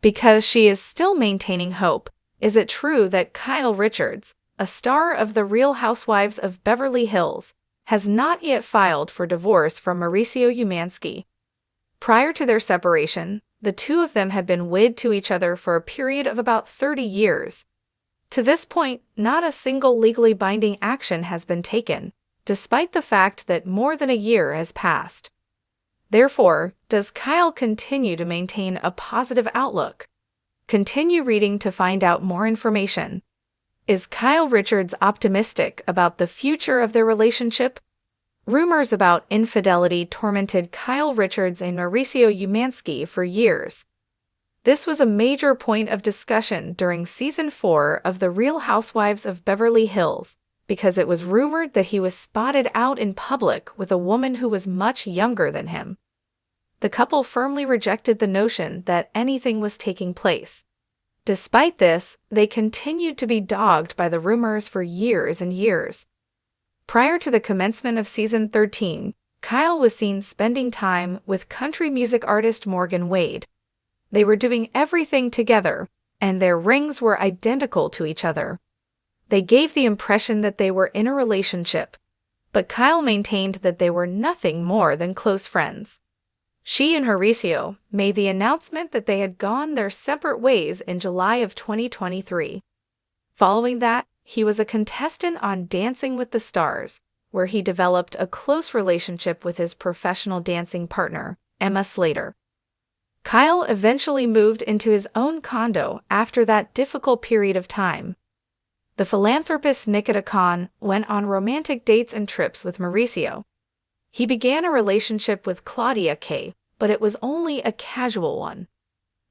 Because she is still maintaining hope, is it true that Kyle Richards, a star of the Real Housewives of Beverly Hills, has not yet filed for divorce from Mauricio Umansky? Prior to their separation, the two of them had been wed to each other for a period of about 30 years. To this point, not a single legally binding action has been taken, despite the fact that more than a year has passed. Therefore, does Kyle continue to maintain a positive outlook? Continue reading to find out more information. Is Kyle Richards optimistic about the future of their relationship? Rumors about infidelity tormented Kyle Richards and Mauricio Umansky for years. This was a major point of discussion during Season 4 of The Real Housewives of Beverly Hills, because it was rumored that he was spotted out in public with a woman who was much younger than him. The couple firmly rejected the notion that anything was taking place. Despite this, they continued to be dogged by the rumors for years and years. Prior to the commencement of Season 13, Kyle was seen spending time with country music artist Morgan Wade. They were doing everything together, and their rings were identical to each other. They gave the impression that they were in a relationship, but Kyle maintained that they were nothing more than close friends. She and Mauricio made the announcement that they had gone their separate ways in July of 2023. Following that, he was a contestant on Dancing with the Stars, where he developed a close relationship with his professional dancing partner, Emma Slater. Kyle eventually moved into his own condo after that difficult period of time. The philanthropist Nikita Khan went on romantic dates and trips with Mauricio. He began a relationship with Claudia Kay, but it was only a casual one.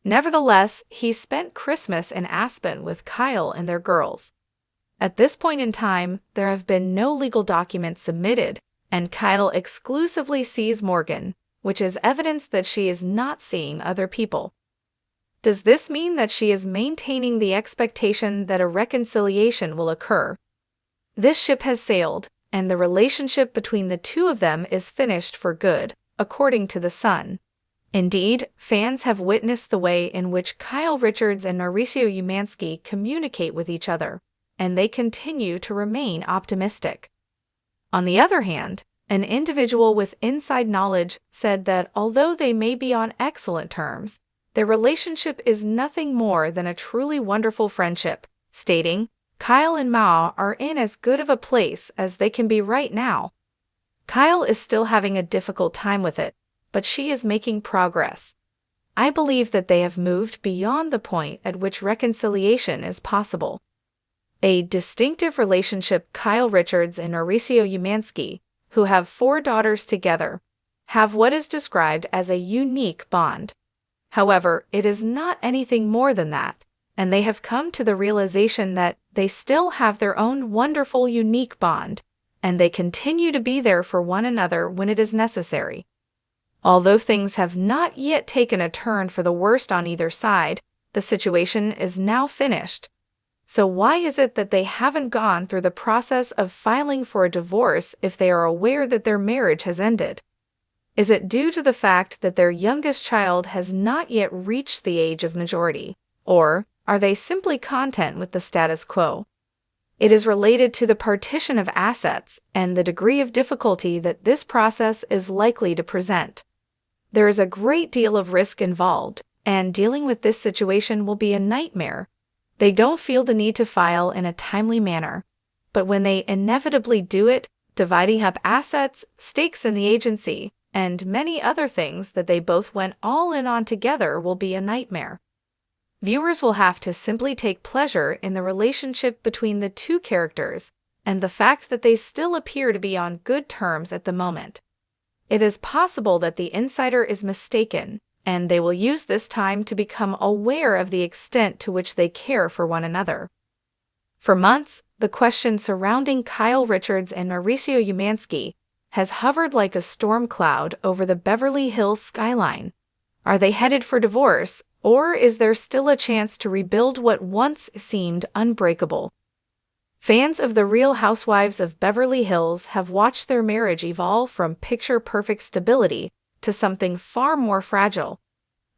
Nevertheless, he spent Christmas in Aspen with Kyle and their girls. At this point in time, there have been no legal documents submitted, and Kyle exclusively sees Morgan, which is evidence that she is not seeing other people. Does this mean that she is maintaining the expectation that a reconciliation will occur? This ship has sailed, and the relationship between the two of them is finished for good, according to The Sun. Indeed, fans have witnessed the way in which Kyle Richards and Mauricio Umansky communicate with each other, and they continue to remain optimistic. On the other hand, an individual with inside knowledge said that although they may be on excellent terms, their relationship is nothing more than a truly wonderful friendship, stating, "Kyle and Ma are in as good of a place as they can be right now." Kyle is still having a difficult time with it, but she is making progress. I believe that they have moved beyond the point at which reconciliation is possible. A distinctive relationship. Kyle Richards and Mauricio Umansky, who have 4 daughters together, have what is described as a unique bond. However, it is not anything more than that, and they have come to the realization that they still have their own wonderful, unique bond, and they continue to be there for one another when it is necessary. Although things have not yet taken a turn for the worst on either side, the situation is now finished. So why is it that they haven't gone through the process of filing for a divorce if they are aware that their marriage has ended? Is it due to the fact that their youngest child has not yet reached the age of majority, or are they simply content with the status quo? It is related to the partition of assets and the degree of difficulty that this process is likely to present. There is a great deal of risk involved, and dealing with this situation will be a nightmare. They don't feel the need to file in a timely manner, but when they inevitably do it, dividing up assets, stakes in the agency, and many other things that they both went all in on together will be a nightmare. Viewers will have to simply take pleasure in the relationship between the two characters and the fact that they still appear to be on good terms at the moment. It is possible that the insider is mistaken, and they will use this time to become aware of the extent to which they care for one another. For months, the question surrounding Kyle Richards and Mauricio Umansky has hovered like a storm cloud over the Beverly Hills skyline. Are they headed for divorce, or is there still a chance to rebuild what once seemed unbreakable? Fans of The Real Housewives of Beverly Hills have watched their marriage evolve from picture-perfect stability to something far more fragile.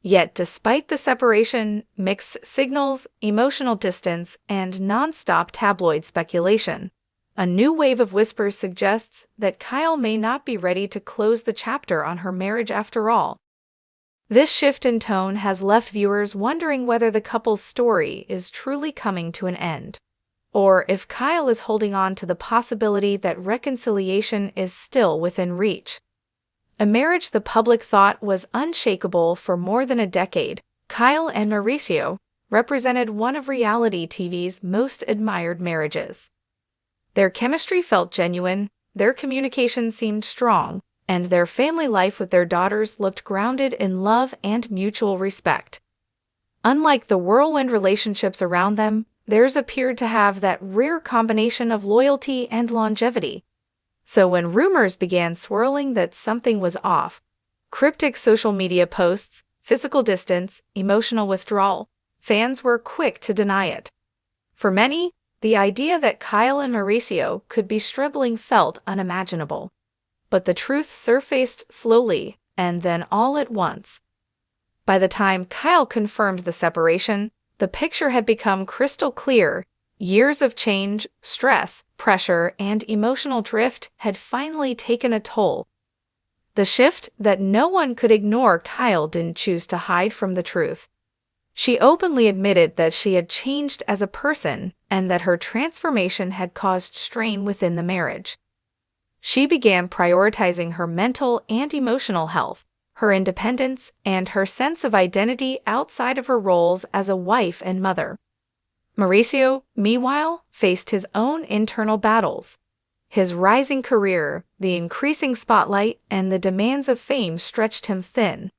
Yet, despite the separation, mixed signals, emotional distance, and non-stop tabloid speculation, a new wave of whispers suggests that Kyle may not be ready to close the chapter on her marriage after all. This shift in tone has left viewers wondering whether the couple's story is truly coming to an end, or if Kyle is holding on to the possibility that reconciliation is still within reach. A marriage the public thought was unshakable for more than a decade, Kyle and Mauricio represented one of reality TV's most admired marriages. Their chemistry felt genuine, their communication seemed strong, and their family life with their daughters looked grounded in love and mutual respect. Unlike the whirlwind relationships around them, theirs appeared to have that rare combination of loyalty and longevity. So when rumors began swirling that something was off, cryptic social media posts, physical distance, emotional withdrawal, fans were quick to deny it. For many, the idea that Kyle and Mauricio could be struggling felt unimaginable. But the truth surfaced slowly, and then all at once. By the time Kyle confirmed the separation, the picture had become crystal clear. Years of change, stress, pressure, and emotional drift had finally taken a toll. The shift that no one could ignore. Kyle didn't choose to hide from the truth. She openly admitted that she had changed as a person and that her transformation had caused strain within the marriage. She began prioritizing her mental and emotional health, her independence, and her sense of identity outside of her roles as a wife and mother. Mauricio, meanwhile, faced his own internal battles. His rising career, the increasing spotlight, and the demands of fame stretched him thin.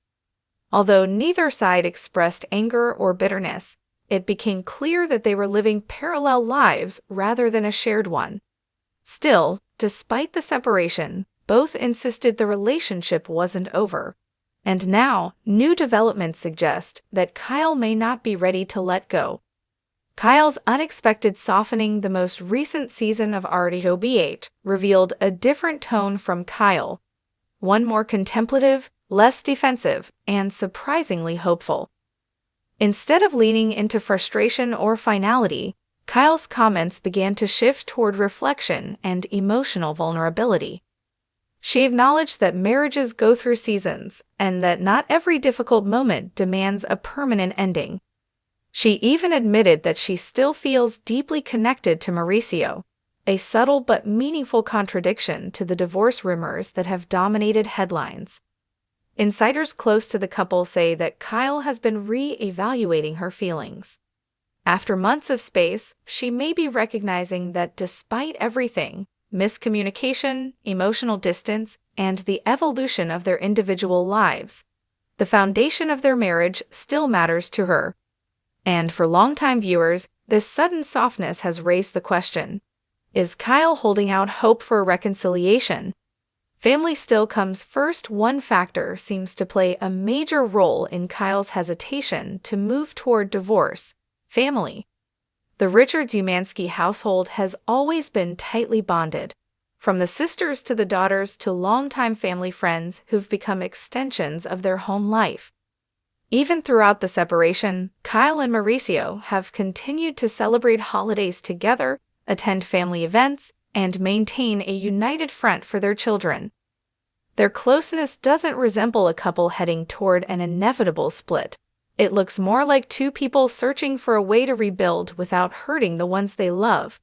Although neither side expressed anger or bitterness, it became clear that they were living parallel lives rather than a shared one. Still, despite the separation, both insisted the relationship wasn't over. And now, new developments suggest that Kyle may not be ready to let go. Kyle's unexpected softening. The most recent season of Rhobh revealed a different tone from Kyle, one more contemplative, less defensive, and surprisingly hopeful. Instead of leaning into frustration or finality, Kyle's comments began to shift toward reflection and emotional vulnerability. She acknowledged that marriages go through seasons and that not every difficult moment demands a permanent ending. She even admitted that she still feels deeply connected to Mauricio, a subtle but meaningful contradiction to the divorce rumors that have dominated headlines. Insiders close to the couple say that Kyle has been re-evaluating her feelings. After months of space, she may be recognizing that despite everything, miscommunication, emotional distance, and the evolution of their individual lives, the foundation of their marriage still matters to her. And for longtime viewers, this sudden softness has raised the question: is Kyle holding out hope for a reconciliation? Family still comes first. One factor seems to play a major role in Kyle's hesitation to move toward divorce: family. The Richards-Umansky household has always been tightly bonded, from the sisters to the daughters to longtime family friends who've become extensions of their home life. Even throughout the separation, Kyle and Mauricio have continued to celebrate holidays together, attend family events, and maintain a united front for their children. Their closeness doesn't resemble a couple heading toward an inevitable split. It looks more like two people searching for a way to rebuild without hurting the ones they love.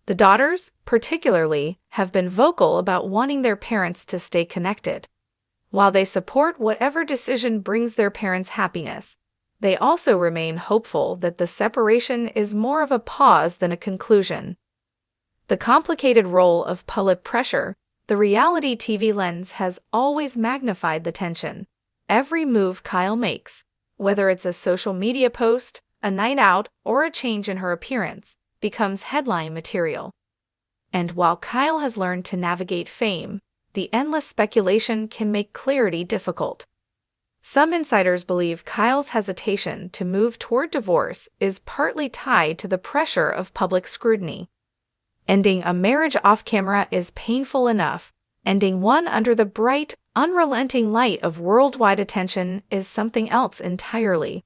The daughters, particularly, have been vocal about wanting their parents to stay connected. While they support whatever decision brings their parents happiness, they also remain hopeful that the separation is more of a pause than a conclusion. The complicated role of public pressure, the reality TV lens, has always magnified the tension. Every move Kyle makes, whether it's a social media post, a night out, or a change in her appearance, becomes headline material. And while Kyle has learned to navigate fame, the endless speculation can make clarity difficult. Some insiders believe Kyle's hesitation to move toward divorce is partly tied to the pressure of public scrutiny. Ending a marriage off camera is painful enough. Ending one under the bright, unrelenting light of worldwide attention is something else entirely.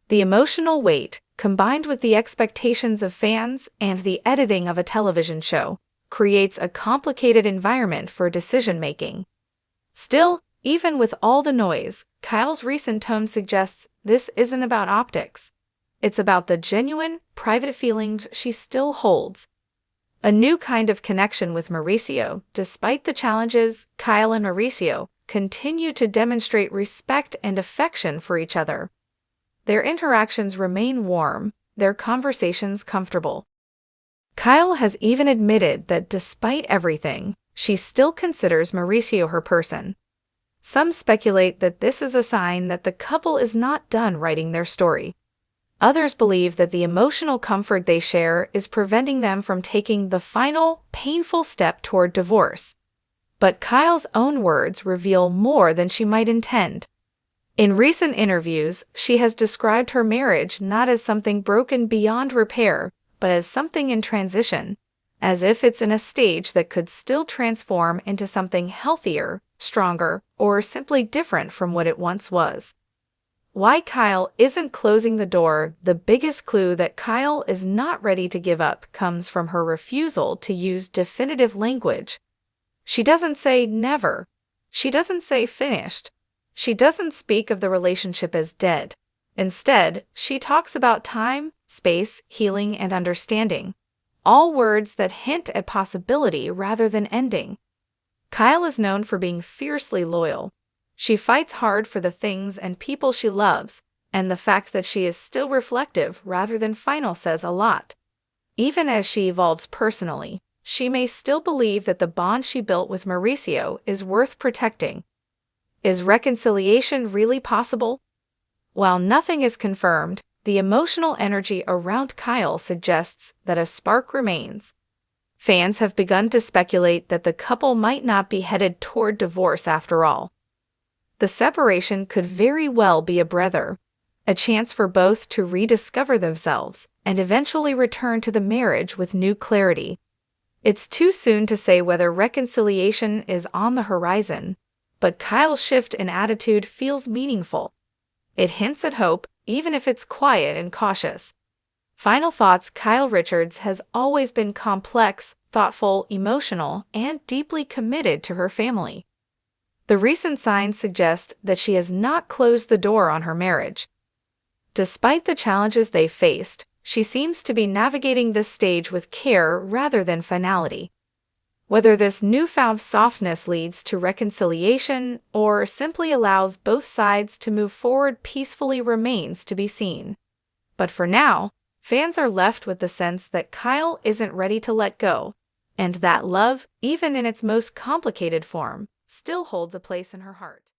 The emotional weight, combined with the expectations of fans and the editing of a television show, creates a complicated environment for decision-making. Still, even with all the noise, Kyle's recent tone suggests this isn't about optics. It's about the genuine, private feelings she still holds. A new kind of connection with Mauricio. Despite the challenges, Kyle and Mauricio continue to demonstrate respect and affection for each other. Their interactions remain warm, their conversations comfortable. Kyle has even admitted that despite everything, she still considers Mauricio her person. Some speculate that this is a sign that the couple is not done writing their story. Others believe that the emotional comfort they share is preventing them from taking the final, painful step toward divorce. But Kyle's own words reveal more than she might intend. In recent interviews, she has described her marriage not as something broken beyond repair, but as something in transition, as if it's in a stage that could still transform into something healthier, stronger, or simply different from what it once was. Why Kyle isn't closing the door. The biggest clue that Kyle is not ready to give up comes from her refusal to use definitive language. She doesn't say never. She doesn't say finished. She doesn't speak of the relationship as dead. Instead, she talks about time, space, healing, and understanding, all words that hint at possibility rather than ending. Kyle is known for being fiercely loyal. She fights hard for the things and people she loves, and the fact that she is still reflective rather than final says a lot. Even as she evolves personally, she may still believe that the bond she built with Mauricio is worth protecting. Is reconciliation really possible? While nothing is confirmed, the emotional energy around Kyle suggests that a spark remains. Fans have begun to speculate that the couple might not be headed toward divorce after all. The separation could very well be a breather, a chance for both to rediscover themselves and eventually return to the marriage with new clarity. It's too soon to say whether reconciliation is on the horizon, but Kyle's shift in attitude feels meaningful. It hints at hope, even if it's quiet and cautious. Final thoughts. Kyle Richards has always been complex, thoughtful, emotional, and deeply committed to her family. The recent signs suggest that she has not closed the door on her marriage. Despite the challenges they faced, she seems to be navigating this stage with care rather than finality. Whether this newfound softness leads to reconciliation or simply allows both sides to move forward peacefully remains to be seen. But for now, fans are left with the sense that Kyle isn't ready to let go, and that love, even in its most complicated form, still holds a place in her heart.